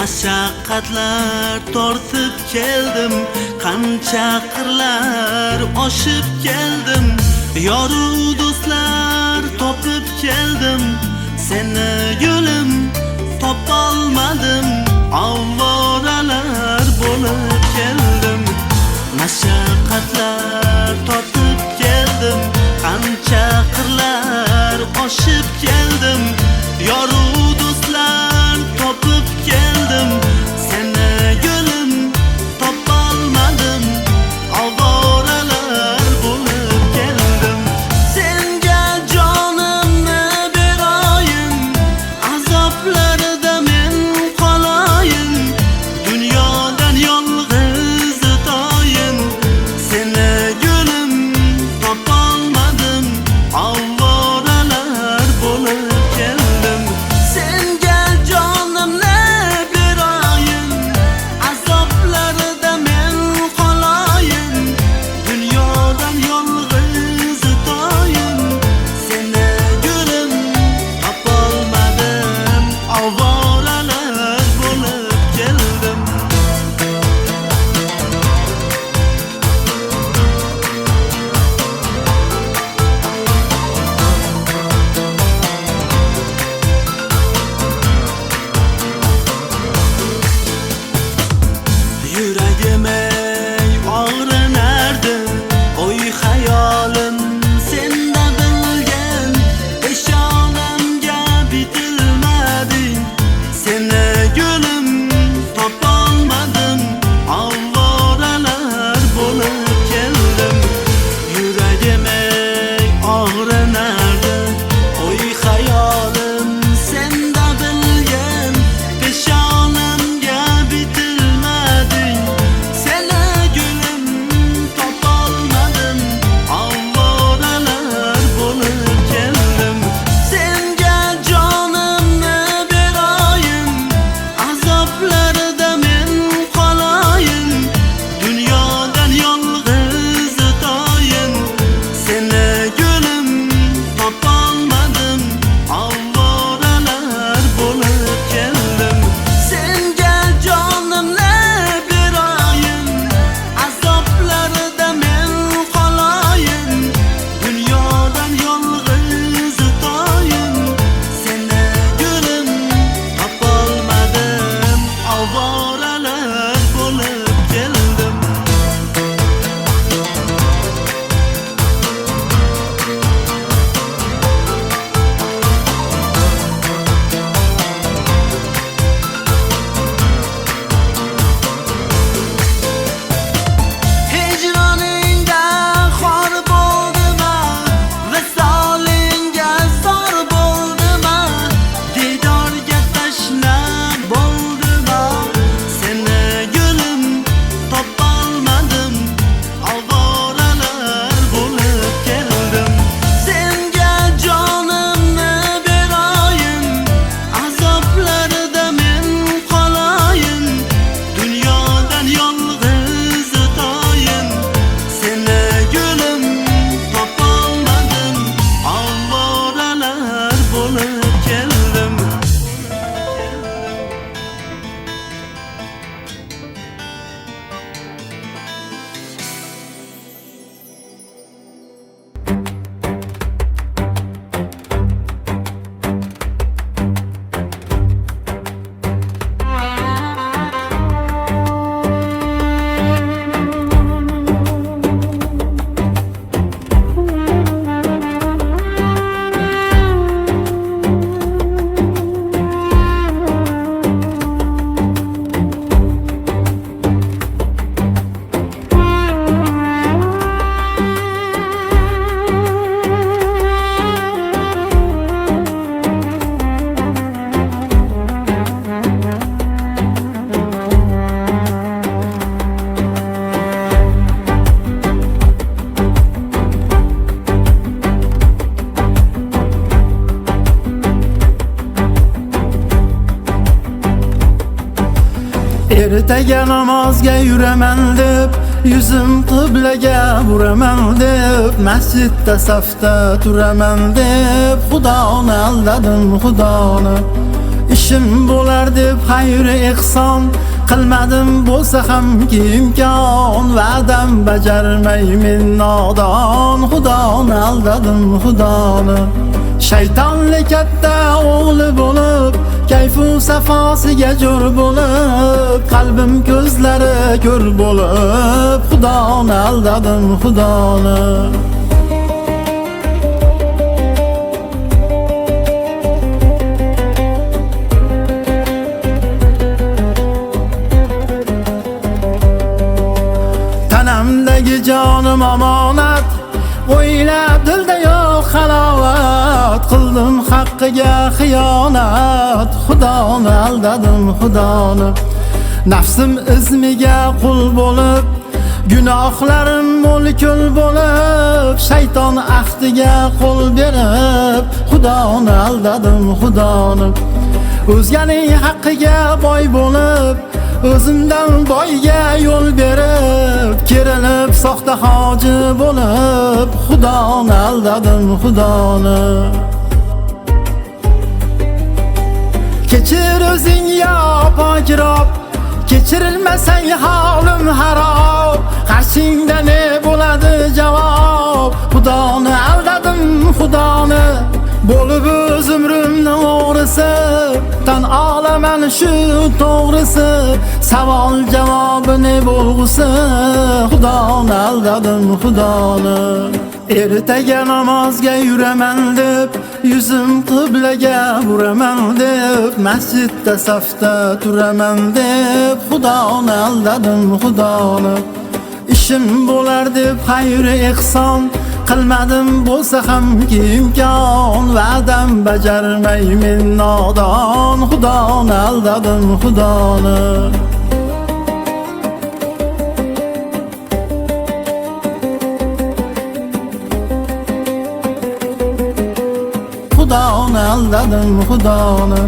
mashaqqatlar tortib keldim, qancha qirlar oshib keldim, yoru do'stlar topib keldim, seni yo'lim topolmadim, avvoralar bo'lib keldim. Mashaqqatlar tortib keldim, qancha qirlar oshib keldim, yoru do'stlar topib keldim, seni yo'lim topolmadim, avvoralar bo'lib keldim. Senga jonimni beroyin, azoblarda men qolayin, dunyodan yolg'iz o'tayin, seni yo'lim topolmadim, avvoralar bo'lib keldim. Senga jonimni beroyin, azoblarda men qolayin, dunyodan yolg'iz o'tayin, seni yo'lim topolmadim, avvoralar bo'lib keldim. Yuragim ey og'rinardi, o'y hayolim senda bilgan, peshonamga bitilmading, seni yo'lim topolmadim, avvoralar bo'lib keldim. Yuragim ey og'rinardi, o'y hayolim senda bilgan, peshonamga bitilmading, seni yo'lim topolmadim, avvoralar bo'lib keldim. Senga jonimni beroyin, azoblarda men qolayin, dunyodan yolg'iz o'tayin, seni yo'lim topolmadim, avvoralar bo'lib keldim. Senga jonimni beroyin, azoblarda men qolayin, dunyodan yolg'iz o'tayin, seni yo'lim topolmadim, avvoralar bo'lib keldim. Hijroningda xor bo'ldima, visolingga zor bo'ldima, diydorga tashna bo'ldima, seni yo'lim topolmadim, avvoralar bo'lib keldim. Senga jonimni beroyin, azoblarda men qolayin, dunyodan yolg'iz o'tayin, seni yo'lim topolmadim, avvoralar bo'lib keldim. Ertaga namozga yuraman deb, yuzim qiblaga buraman deb, masjidda safda turaman deb, Xudoni aldadim, Xudoni. ishim bo'lar deb xayr ehson qilmadim bo'lsa hamki imkon va'dam bajarmay men nodon xudoni aldadim xudoni shaytonli katta o'g'li bo'lib kayfu safosiga jo'r bo'lib qalbim ko'zlari ko'r bo'lib xudoni aldadim xudoni tanamdagi jonim omonat o'ylab dilda yo'q halovat qildim haqqiga xiyonat xudoni aldadim xudoni nafsim izmiga qul bo'lib gunohlarim mo'l-ko'l bo'lib shayton ahdiga qo'l berib xudoni aldadim xudoni o'zganing haqqiga boy bo'lib o'zimdan boyga yo'l berib kerilib soxta hoji bo'lib xudoni aldadim xudoni kechir o'zing yo pokrob kechirilmasang holim harob qarshingda ne bo'ladi javob xudoni aldadim xudoni bo'lib o'z umrimni o'g'risi tan olaman shu to'g'risi savol javobi ne bo'lg'usi xudoni aldadim xudoni ertaga namozga yuraman deb yuzim qiblaga buraman deb masjidda safda turaman deb xudoni aldadim xudoni ishim bo'lar deb xayr ehson qilmadim bo'lsa hamki imkon va'dam bajarmay men nodon xudoni aldadim xudoni xudoni aldadim xudoni